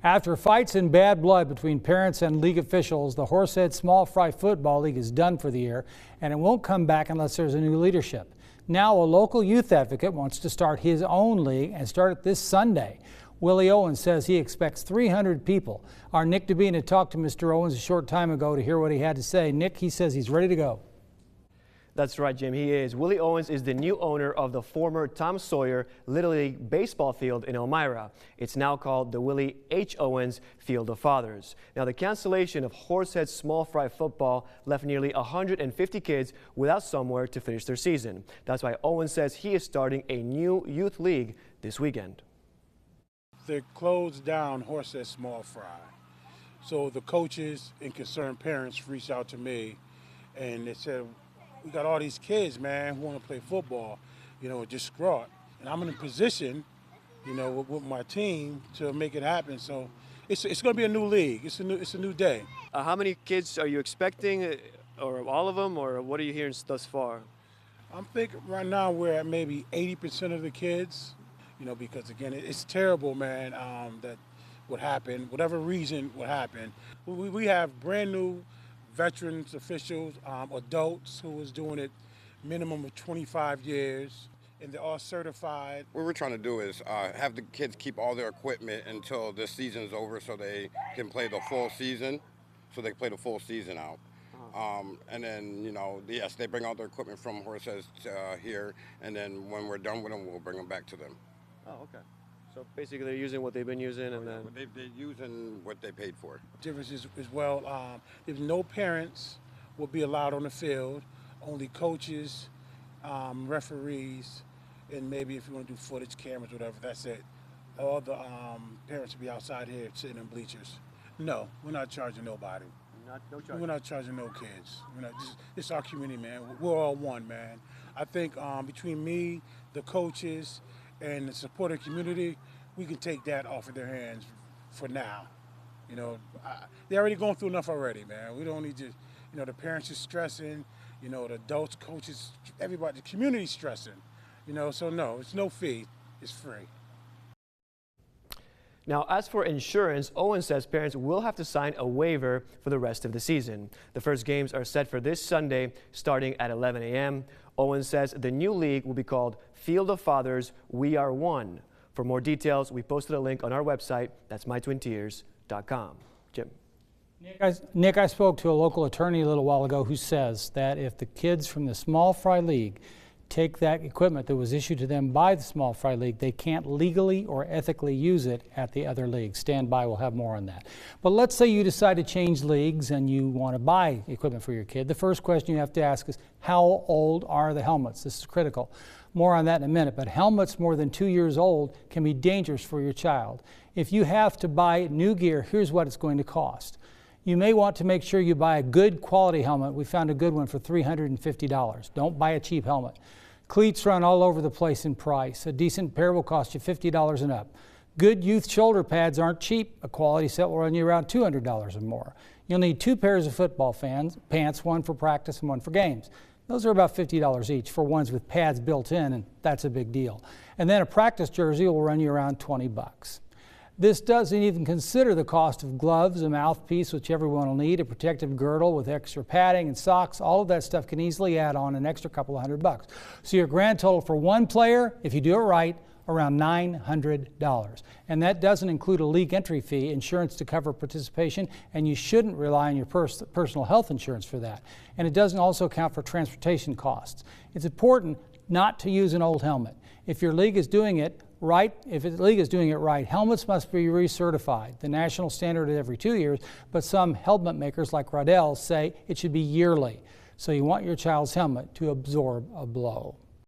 After fights and bad blood between parents and league officials, the Horseheads Small Fry Football League is done for the year, and it won't come back unless there's a new leadership. Now a local youth advocate wants to start his own league and start it this Sunday. Willie Owens says he expects 300 people. Our Nick Dabina talked to Mr. Owens a short time ago to hear what he had to say. Nick, he says he's ready to go. That's right, Jim. He is. Willie Owens is the new owner of the former Tom Sawyer Little League baseball field in Elmira. It's now called the Willie H. Owens Field of Fathers. Now, the cancellation of Horseheads Small Fry football left nearly 150 kids without somewhere to finish their season. That's why Owens says he is starting a new youth league this weekend. They closed down Horseheads Small Fry. So the coaches and concerned parents reached out to me and they said, we got all these kids, man, who want to play football, distraught. And I'm in a position, with my team to make it happen. So it's going to be a new league. It's a new day. How many kids are you expecting, or all of them, or what are you hearing thus far? I'm thinking right now we're at maybe 80% of the kids, because again, it's terrible, man, that what happened, whatever reason what happened. We have brand new veterans, officials, adults who was doing it minimum of 25 years, and they're all certified. What we're trying to do is have the kids keep all their equipment until the season's over so they can play the full season, out. And then, yes, they bring all their equipment from Horseheads here, and then when we're done with them, we'll bring them back to them. Oh, okay. So basically they're using what they've been using, and then they're using what they paid for. Difference is well, if no parents will be allowed on the field, only coaches, referees, and maybe if you want to do footage, cameras, whatever, that's it. All the parents will be outside here sitting in bleachers. No, we're not charging nobody. No charge. We're not charging no kids. It's our community, man. We're all one, man. I think between me, the coaches, and the supporting community, we can take that off of their hands for now. They're already going through enough already, man. We don't need to, the parents are stressing, the adults, coaches, everybody, the community's stressing, so no, it's no fee, it's free. Now, as for insurance, Owen says parents will have to sign a waiver for the rest of the season. The first games are set for this Sunday, starting at 11 a.m. Owen says the new league will be called Field of Fathers, We Are One. For more details, we posted a link on our website. That's mytwintiers.com. Jim. Nick, I spoke to a local attorney a little while ago who says that if the kids from the Small Fry League take that equipment that was issued to them by the Small Fry League, they can't legally or ethically use it at the other leagues. Stand by, we'll have more on that. But let's say you decide to change leagues and you want to buy equipment for your kid. The first question you have to ask is, how old are the helmets? This is critical. More on that in a minute, but helmets more than 2 years old can be dangerous for your child. If you have to buy new gear, here's what it's going to cost. You may want to make sure you buy a good quality helmet. We found a good one for $350. Don't buy a cheap helmet. Cleats run all over the place in price. A decent pair will cost you $50 and up. Good youth shoulder pads aren't cheap. A quality set will run you around $200 or more. You'll need 2 pairs of football pants, one for practice and one for games. Those are about $50 each for ones with pads built in, and that's a big deal. And then a practice jersey will run you around $20. This doesn't even consider the cost of gloves, a mouthpiece, which everyone will need, a protective girdle with extra padding and socks. All of that stuff can easily add on an extra couple of $100. So your grand total for one player, if you do it right, around $900. And that doesn't include a league entry fee, insurance to cover participation, and you shouldn't rely on your personal health insurance for that. And it doesn't also account for transportation costs. It's important not to use an old helmet. If your league is doing it right, helmets must be recertified. The national standard is every 2 years, but some helmet makers like Rodell say it should be yearly. So you want your child's helmet to absorb a blow.